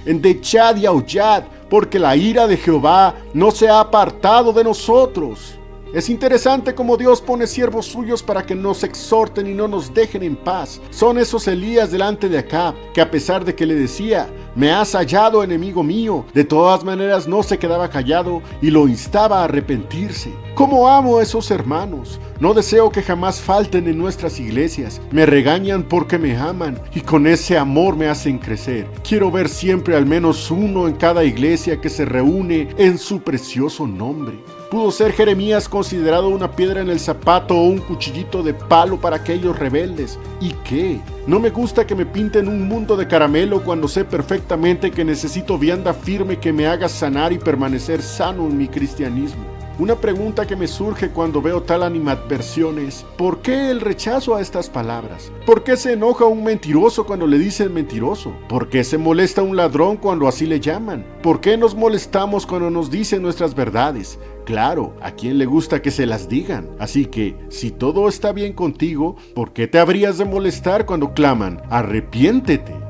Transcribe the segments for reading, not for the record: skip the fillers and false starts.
endechad y aullad, porque la ira de Jehová no se ha apartado de nosotros. Es interesante cómo Dios pone siervos suyos para que nos exhorten y no nos dejen en paz. Son esos Elías delante de Acab, que a pesar de que le decía, me has hallado, enemigo mío, de todas maneras no se quedaba callado y lo instaba a arrepentirse. ¿Cómo amo a esos hermanos? No deseo que jamás falten en nuestras iglesias. Me regañan porque me aman y con ese amor me hacen crecer. Quiero ver siempre al menos uno en cada iglesia que se reúne en su precioso nombre. ¿Pudo ser Jeremías considerado una piedra en el zapato o un cuchillito de palo para aquellos rebeldes? ¿Y qué? No me gusta que me pinten un mundo de caramelo cuando sé perfectamente que necesito vianda firme que me haga sanar y permanecer sano en mi cristianismo. Una pregunta que me surge cuando veo tal animadversión es, ¿por qué el rechazo a estas palabras? ¿Por qué se enoja un mentiroso cuando le dicen mentiroso? ¿Por qué se molesta un ladrón cuando así le llaman? ¿Por qué nos molestamos cuando nos dicen nuestras verdades? Claro, ¿a quién le gusta que se las digan? Así que, si todo está bien contigo, ¿por qué te habrías de molestar cuando claman, arrepiéntete?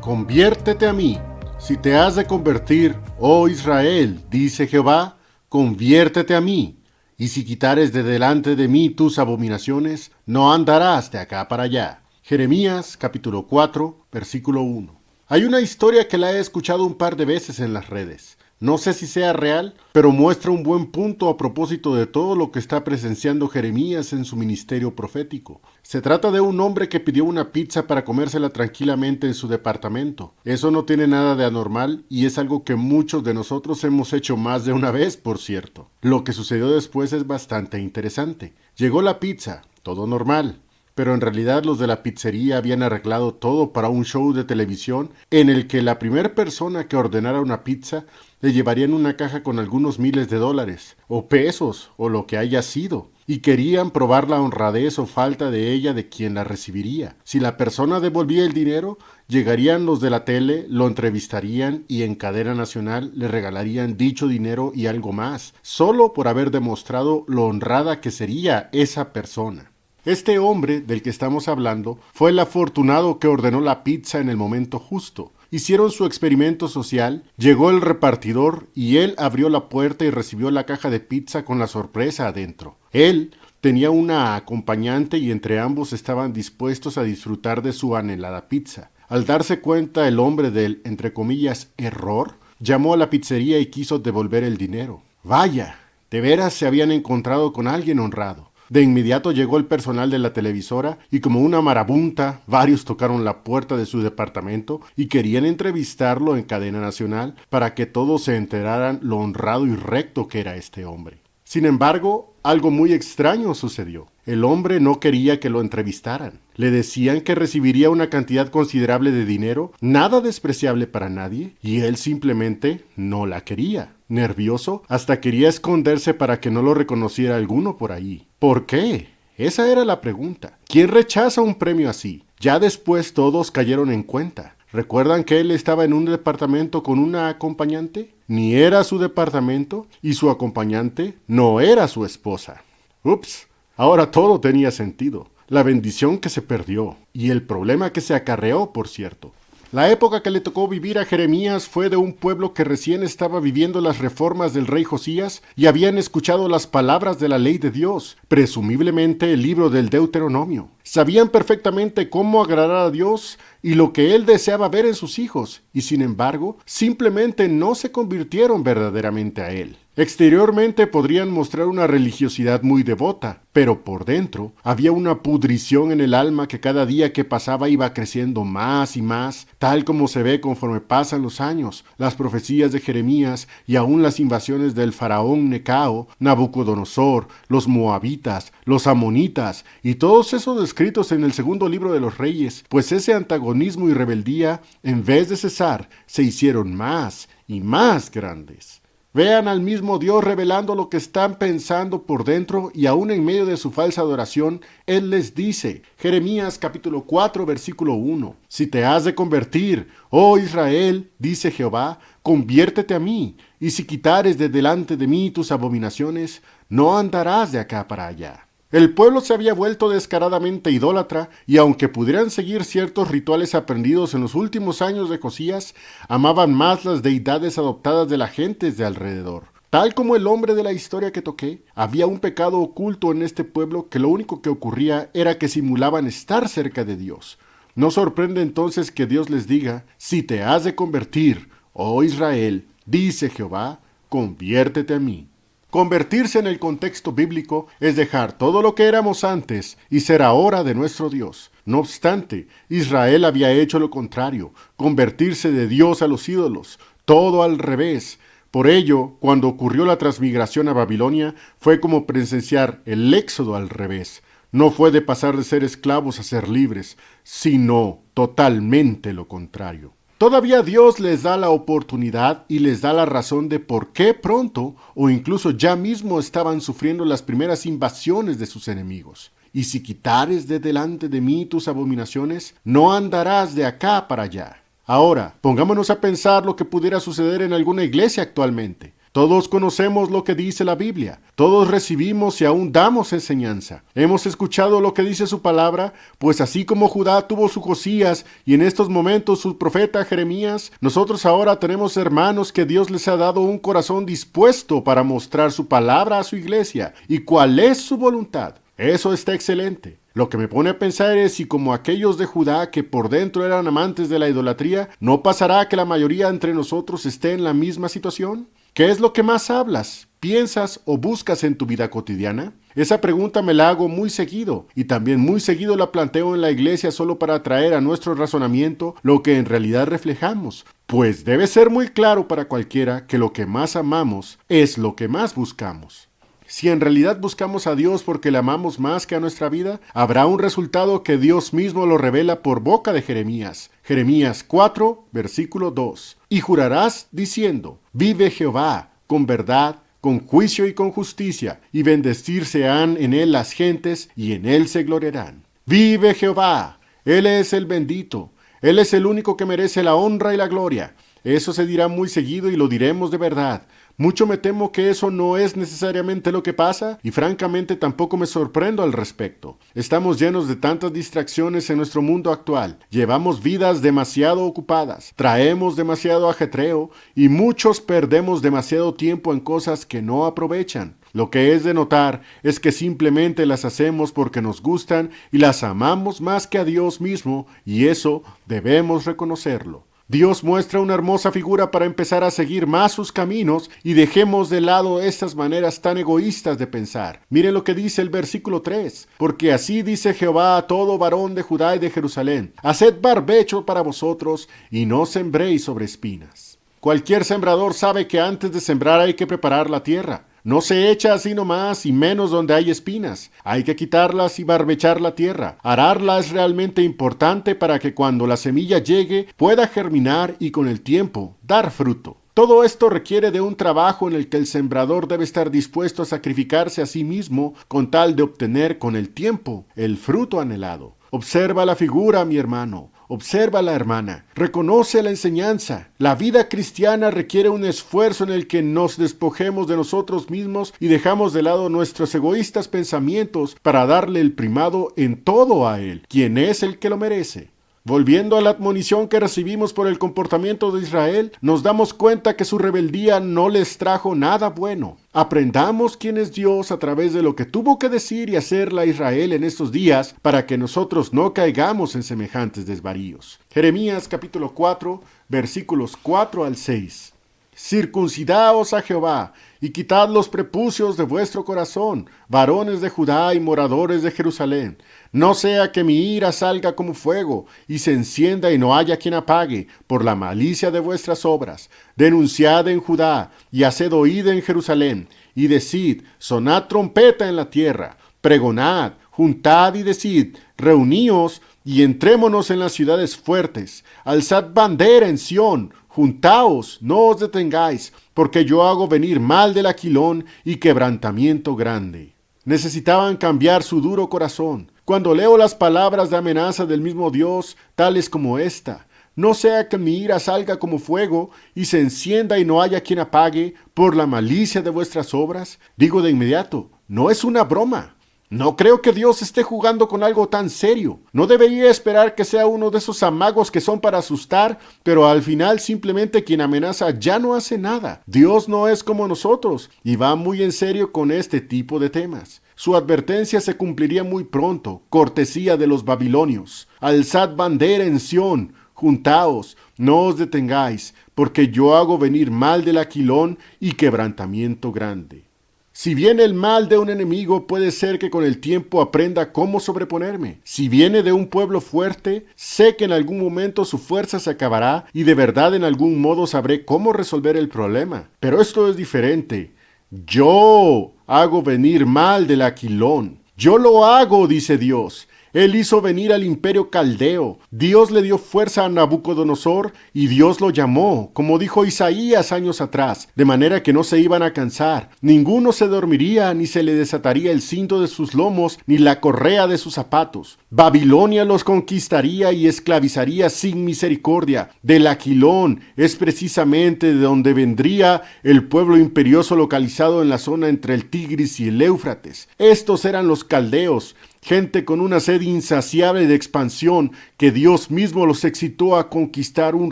Conviértete a mí. Si te has de convertir, oh Israel, dice Jehová, conviértete a mí. Y si quitares de delante de mí tus abominaciones, no andarás de acá para allá. Jeremías capítulo 4, versículo 1. Hay una historia que la he escuchado un par de veces en las redes. No sé si sea real, pero muestra un buen punto a propósito de todo lo que está presenciando Jeremías en su ministerio profético. Se trata de un hombre que pidió una pizza para comérsela tranquilamente en su departamento. Eso no tiene nada de anormal y es algo que muchos de nosotros hemos hecho más de una vez, por cierto. Lo que sucedió después es bastante interesante. Llegó la pizza, todo normal. Pero en realidad los de la pizzería habían arreglado todo para un show de televisión en el que la primera persona que ordenara una pizza le llevarían una caja con algunos miles de dólares, o pesos, o lo que haya sido, y querían probar la honradez o falta de ella de quien la recibiría. Si la persona devolvía el dinero, llegarían los de la tele, lo entrevistarían y en cadena nacional le regalarían dicho dinero y algo más, solo por haber demostrado lo honrada que sería esa persona. Este hombre del que estamos hablando fue el afortunado que ordenó la pizza en el momento justo. Hicieron su experimento social, llegó el repartidor y él abrió la puerta y recibió la caja de pizza con la sorpresa adentro. Él tenía una acompañante y entre ambos estaban dispuestos a disfrutar de su anhelada pizza. Al darse cuenta el hombre del, entre comillas, error, llamó a la pizzería y quiso devolver el dinero. Vaya, de veras se habían encontrado con alguien honrado. De inmediato llegó el personal de la televisora y como una marabunta, varios tocaron la puerta de su departamento y querían entrevistarlo en cadena nacional para que todos se enteraran lo honrado y recto que era este hombre. Sin embargo, algo muy extraño sucedió. El hombre no quería que lo entrevistaran. Le decían que recibiría una cantidad considerable de dinero, nada despreciable para nadie, y él simplemente no la quería. Nervioso, hasta quería esconderse para que no lo reconociera alguno por ahí. ¿Por qué? Esa era la pregunta. ¿Quién rechaza un premio así? Ya después todos cayeron en cuenta. ¿Recuerdan que él estaba en un departamento con una acompañante? Ni era su departamento y su acompañante no era su esposa. Ups, ahora todo tenía sentido. La bendición que se perdió y el problema que se acarreó, por cierto. La época que le tocó vivir a Jeremías fue de un pueblo que recién estaba viviendo las reformas del rey Josías y habían escuchado las palabras de la ley de Dios, presumiblemente el libro del Deuteronomio. Sabían perfectamente cómo agradar a Dios y lo que Él deseaba ver en sus hijos, y sin embargo, simplemente no se convirtieron verdaderamente a Él. Exteriormente podrían mostrar una religiosidad muy devota, pero por dentro había una pudrición en el alma que cada día que pasaba iba creciendo más y más, tal como se ve conforme pasan los años, las profecías de Jeremías y aún las invasiones del faraón Necao, Nabucodonosor, los moabitas, los amonitas y todos esos descritos en el segundo libro de los Reyes, pues ese antagonismo y rebeldía, en vez de cesar, se hicieron más y más grandes. Vean al mismo Dios revelando lo que están pensando por dentro y aún en medio de su falsa adoración, Él les dice, Jeremías capítulo 4 versículo 1, si te has de convertir, oh Israel, dice Jehová, conviértete a mí, y si quitares de delante de mí tus abominaciones, no andarás de acá para allá. El pueblo se había vuelto descaradamente idólatra y aunque pudieran seguir ciertos rituales aprendidos en los últimos años de Josías, amaban más las deidades adoptadas de las gentes de alrededor. Tal como el hombre de la historia que toqué, había un pecado oculto en este pueblo que lo único que ocurría era que simulaban estar cerca de Dios. No sorprende entonces que Dios les diga, si te has de convertir, oh Israel, dice Jehová, conviértete a mí. Convertirse en el contexto bíblico es dejar todo lo que éramos antes y ser ahora de nuestro Dios. No obstante, Israel había hecho lo contrario, convertirse de Dios a los ídolos, todo al revés. Por ello, cuando ocurrió la transmigración a Babilonia, fue como presenciar el éxodo al revés. No fue de pasar de ser esclavos a ser libres, sino totalmente lo contrario. Todavía Dios les da la oportunidad y les da la razón de por qué pronto o incluso ya mismo estaban sufriendo las primeras invasiones de sus enemigos. Y si quitares de delante de mí tus abominaciones, no andarás de acá para allá. Ahora, pongámonos a pensar lo que pudiera suceder en alguna iglesia actualmente. Todos conocemos lo que dice la Biblia, todos recibimos y aún damos enseñanza. Hemos escuchado lo que dice su palabra, pues así como Judá tuvo su Josías y en estos momentos su profeta Jeremías, nosotros ahora tenemos hermanos que Dios les ha dado un corazón dispuesto para mostrar su palabra a su iglesia y cuál es su voluntad. Eso está excelente. Lo que me pone a pensar es si como aquellos de Judá que por dentro eran amantes de la idolatría, ¿no pasará que la mayoría entre nosotros esté en la misma situación? ¿Qué es lo que más hablas, piensas o buscas en tu vida cotidiana? Esa pregunta me la hago muy seguido y también muy seguido la planteo en la iglesia solo para traer a nuestro razonamiento lo que en realidad reflejamos, pues debe ser muy claro para cualquiera que lo que más amamos es lo que más buscamos. Si en realidad buscamos a Dios porque le amamos más que a nuestra vida, habrá un resultado que Dios mismo lo revela por boca de Jeremías. Jeremías 4, versículo 2. Y jurarás diciendo, vive Jehová, con verdad, con juicio y con justicia, y bendecirse han en él las gentes, y en él se gloriarán. Vive Jehová, él es el bendito, él es el único que merece la honra y la gloria. Eso se dirá muy seguido y lo diremos de verdad. Mucho me temo que eso no es necesariamente lo que pasa y francamente tampoco me sorprendo al respecto. Estamos llenos de tantas distracciones en nuestro mundo actual. Llevamos vidas demasiado ocupadas, traemos demasiado ajetreo y muchos perdemos demasiado tiempo en cosas que no aprovechan. Lo que es de notar es que simplemente las hacemos porque nos gustan y las amamos más que a Dios mismo y eso debemos reconocerlo. Dios muestra una hermosa figura para empezar a seguir más sus caminos y dejemos de lado estas maneras tan egoístas de pensar. Miren lo que dice el versículo 3. Porque así dice Jehová a todo varón de Judá y de Jerusalén: haced barbecho para vosotros y no sembréis sobre espinas. Cualquier sembrador sabe que antes de sembrar hay que preparar la tierra. No se echa así nomás y menos donde hay espinas. Hay que quitarlas y barbechar la tierra. Ararla es realmente importante para que cuando la semilla llegue pueda germinar y con el tiempo dar fruto. Todo esto requiere de un trabajo en el que el sembrador debe estar dispuesto a sacrificarse a sí mismo con tal de obtener con el tiempo el fruto anhelado. Observa la figura, mi hermano. Observa la hermana. Reconoce la enseñanza. La vida cristiana requiere un esfuerzo en el que nos despojemos de nosotros mismos y dejamos de lado nuestros egoístas pensamientos para darle el primado en todo a Él, quien es el que lo merece. Volviendo a la admonición que recibimos por el comportamiento de Israel, nos damos cuenta que su rebeldía no les trajo nada bueno. Aprendamos quién es Dios a través de lo que tuvo que decir y hacer la Israel en estos días para que nosotros no caigamos en semejantes desvaríos. Jeremías capítulo 4, versículos 4 al 6. Circuncidaos a Jehová, y quitad los prepucios de vuestro corazón, varones de Judá y moradores de Jerusalén. No sea que mi ira salga como fuego, y se encienda y no haya quien apague, por la malicia de vuestras obras. Denunciad en Judá, y haced oír en Jerusalén, y decid, sonad trompeta en la tierra, pregonad, juntad y decid, reuníos, y entrémonos en las ciudades fuertes, alzad bandera en Sión, juntaos, no os detengáis, porque yo hago venir mal del Aquilón y quebrantamiento grande. Necesitaban cambiar su duro corazón. Cuando leo las palabras de amenaza del mismo Dios, tales como esta: no sea que mi ira salga como fuego y se encienda y no haya quien apague por la malicia de vuestras obras, digo de inmediato, no es una broma. No creo que Dios esté jugando con algo tan serio. No debería esperar que sea uno de esos amagos que son para asustar, pero al final simplemente quien amenaza ya no hace nada. Dios no es como nosotros y va muy en serio con este tipo de temas. Su advertencia se cumpliría muy pronto, cortesía de los babilonios. Alzad bandera en Sión, juntaos, no os detengáis, porque yo hago venir mal del Aquilón y quebrantamiento grande. Si viene el mal de un enemigo, puede ser que con el tiempo aprenda cómo sobreponerme. Si viene de un pueblo fuerte, sé que en algún momento su fuerza se acabará y de verdad en algún modo sabré cómo resolver el problema. Pero esto es diferente. Yo hago venir mal del Aquilón. Yo lo hago, dice Dios. Él hizo venir al imperio caldeo. Dios le dio fuerza a Nabucodonosor y Dios lo llamó, como dijo Isaías años atrás, de manera que no se iban a cansar. Ninguno se dormiría, ni se le desataría el cinto de sus lomos, ni la correa de sus zapatos. Babilonia los conquistaría y esclavizaría sin misericordia. Del Aquilón es precisamente de donde vendría el pueblo imperioso localizado en la zona entre el Tigris y el Éufrates. Estos eran los caldeos, gente con una sed insaciable de expansión que Dios mismo los excitó a conquistar un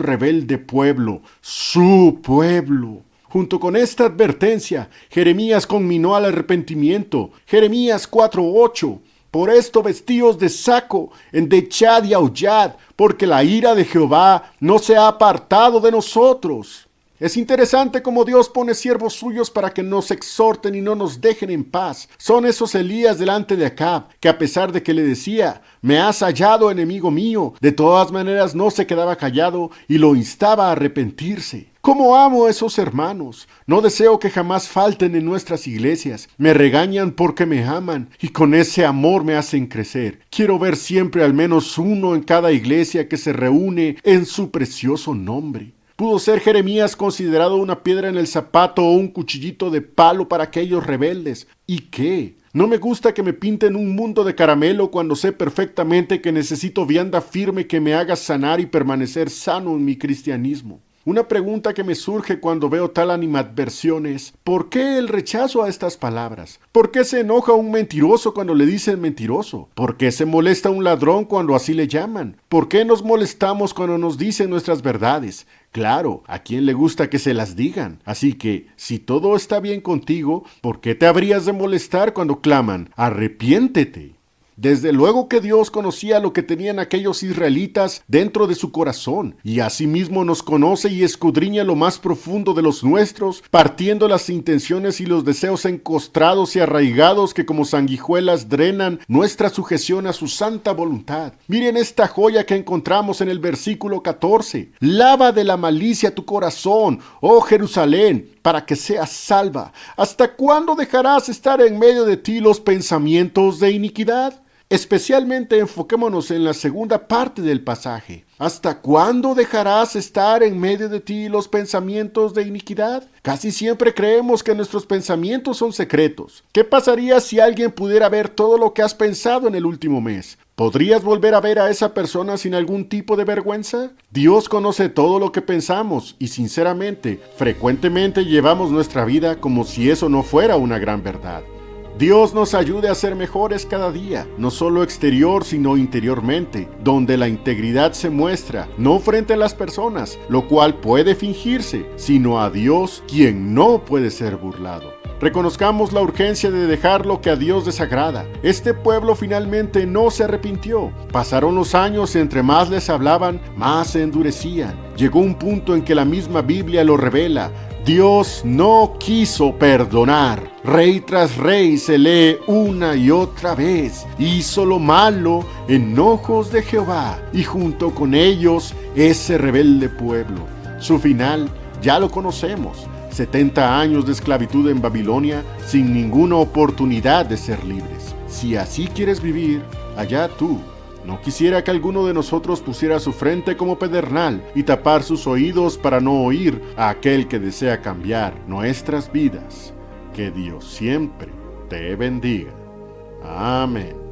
rebelde pueblo, su pueblo. Junto con esta advertencia, Jeremías conminó al arrepentimiento. Jeremías 4:8. Por esto vestíos de saco, endechad y aullad, porque la ira de Jehová no se ha apartado de nosotros. Es interesante cómo Dios pone siervos suyos para que nos exhorten y no nos dejen en paz. Son esos Elías delante de Acab, que a pesar de que le decía, me has hallado, enemigo mío, de todas maneras no se quedaba callado y lo instaba a arrepentirse. ¿Cómo amo a esos hermanos? No deseo que jamás falten en nuestras iglesias. Me regañan porque me aman y con ese amor me hacen crecer. Quiero ver siempre al menos uno en cada iglesia que se reúne en su precioso nombre. ¿Pudo ser Jeremías considerado una piedra en el zapato o un cuchillito de palo para aquellos rebeldes? ¿Y qué? No me gusta que me pinten un mundo de caramelo cuando sé perfectamente que necesito vianda firme que me haga sanar y permanecer sano en mi cristianismo. Una pregunta que me surge cuando veo tal animadversión es, ¿por qué el rechazo a estas palabras? ¿Por qué se enoja un mentiroso cuando le dicen mentiroso? ¿Por qué se molesta un ladrón cuando así le llaman? ¿Por qué nos molestamos cuando nos dicen nuestras verdades? Claro, ¿a quién le gusta que se las digan? Así que, si todo está bien contigo, ¿por qué te habrías de molestar cuando claman, arrepiéntete? Desde luego que Dios conocía lo que tenían aquellos israelitas dentro de su corazón, y asimismo nos conoce y escudriña lo más profundo de los nuestros, partiendo las intenciones y los deseos encostrados y arraigados que como sanguijuelas drenan nuestra sujeción a su santa voluntad. Miren esta joya que encontramos en el versículo 14. Lava de la malicia tu corazón, oh Jerusalén, para que seas salva. ¿Hasta cuándo dejarás estar en medio de ti los pensamientos de iniquidad? Especialmente enfoquémonos en la segunda parte del pasaje. ¿Hasta cuándo dejarás estar en medio de ti los pensamientos de iniquidad? Casi siempre creemos que nuestros pensamientos son secretos. ¿Qué pasaría si alguien pudiera ver todo lo que has pensado en el último mes? ¿Podrías volver a ver a esa persona sin algún tipo de vergüenza? Dios conoce todo lo que pensamos y sinceramente, frecuentemente llevamos nuestra vida como si eso no fuera una gran verdad. Dios nos ayude a ser mejores cada día, no solo exterior sino interiormente, donde la integridad se muestra, no frente a las personas, lo cual puede fingirse, sino a Dios, quien no puede ser burlado. Reconozcamos la urgencia de dejar lo que a Dios desagrada. Este pueblo finalmente no se arrepintió. Pasaron los años y entre más les hablaban, más se endurecían. Llegó un punto en que la misma Biblia lo revela. Dios no quiso perdonar. Rey tras rey se lee una y otra vez. Hizo lo malo en ojos de Jehová, y junto con ellos ese rebelde pueblo. Su final ya lo conocemos. 70 años de esclavitud en Babilonia sin ninguna oportunidad de ser libres. Si así quieres vivir, allá tú. No quisiera que alguno de nosotros pusiera su frente como pedernal y tapar sus oídos para no oír a aquel que desea cambiar nuestras vidas. Que Dios siempre te bendiga. Amén.